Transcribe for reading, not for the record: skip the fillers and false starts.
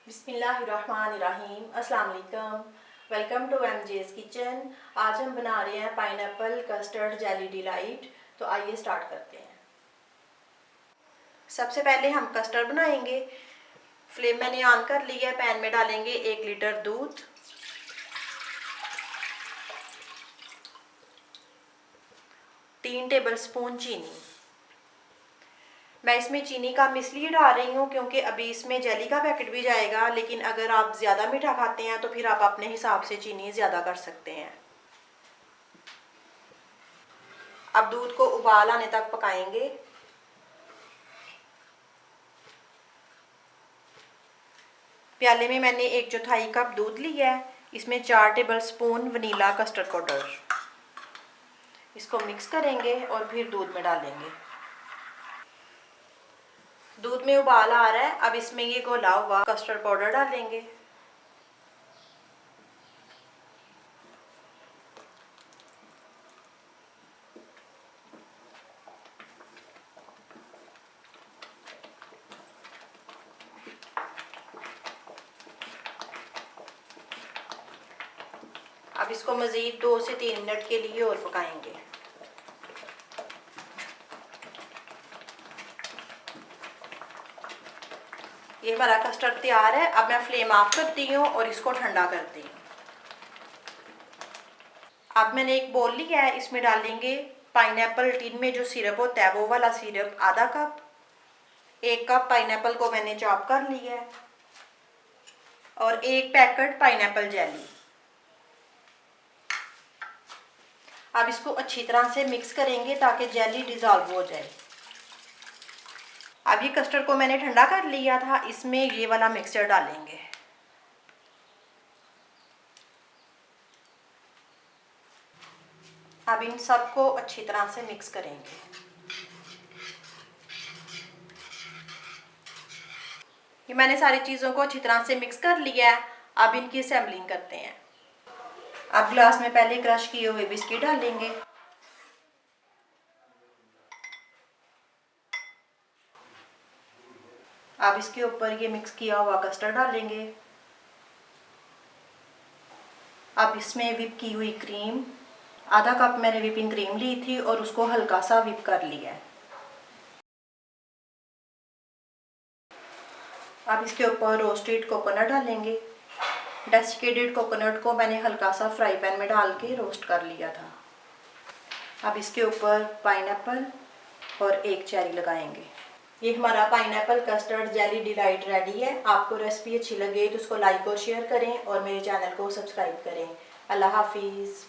बिस्मिल्लाहिर्रहमानिर्रहीम। अस्सलाम वालेकुम। Welcome to M J's kitchen. आज हम बना रहे हैं पाइनएप्पल कस्टर्ड जेली डिलाइट। तो आइए स्टार्ट करते हैं। सबसे पहले हम कस्टर्ड बनाएंगे। फ्लेम मैंने ऑन कर ली है। पैन में डालेंगे 1 लीटर दूध, 3 टेबलस्पून चीनी। मैं इसमें चीनी कम इसलिए डाल रही हूँ क्योंकि अभी इसमें जेली का पैकेट भी जाएगा, लेकिन अगर आप ज़्यादा मीठा खाते हैं तो फिर आप अपने हिसाब से चीनी ज़्यादा कर सकते हैं। अब दूध को उबाल आने तक पकाएंगे। प्याले में मैंने 1/4 कप दूध लिया है। इसमें 4 टेबलस्पून वनीला कस्टर्ड पाउडर। इसको मिक्स करेंगे और फिर दूध में डालेंगे। दूध में उबाल आ रहा है। अब इसमें ये घोला हुआ कस्टर्ड पाउडर डालेंगे। अब इसको मज़ीद 2 से 3 मिनट के लिए और पकाएंगे। ये हमारा कस्टर्ड तैयार है। अब मैं फ्लेम ऑफ करती हूँ और इसको ठंडा करती हूँ। अब मैंने एक बोल लिया है। इसमें डालेंगे पाइनएप्पल टिन में जो सिरप होता है वो वाला सिरप आधा कप। 1 कप पाइनएप्पल को मैंने चॉप कर लिया है और 1 पैकेट पाइनएप्पल जेली। अब इसको अच्छी तरह से मिक्स करेंगे ताकि जेली डिज़ोल्व हो जाए। अब ये कस्टर्ड को मैंने ठंडा कर लिया था। इसमें ये वाला मिक्सचर डालेंगे। अब इन सबको अच्छी तरह से मिक्स करेंगे। ये मैंने सारी चीज़ों को अच्छी तरह से मिक्स कर लिया है। अब इनकी असेंबलिंग करते हैं। अब ग्लास में पहले क्रश किए हुए बिस्किट डालेंगे। अब इसके ऊपर ये मिक्स किया हुआ कस्टर्ड डालेंगे। अब इसमें विप की हुई क्रीम, आधा कप मैंने विपिंग क्रीम ली थी और उसको हल्का सा विप कर लिया है। अब इसके ऊपर रोस्टेड कोकोनट डालेंगे। डेसिकेटेड कोकोनट को मैंने हल्का सा फ्राई पैन में डाल के रोस्ट कर लिया था। अब इसके ऊपर पाइनएप्पल और 1 चेरी लगाएंगे। ये हमारा pineapple custard jelly delight ready है। आपको रेसिपी अच्छी लगे तो उसको लाइक और शेयर करें और मेरे चैनल को सब्सक्राइब करें। अल्लाह हाफिज़।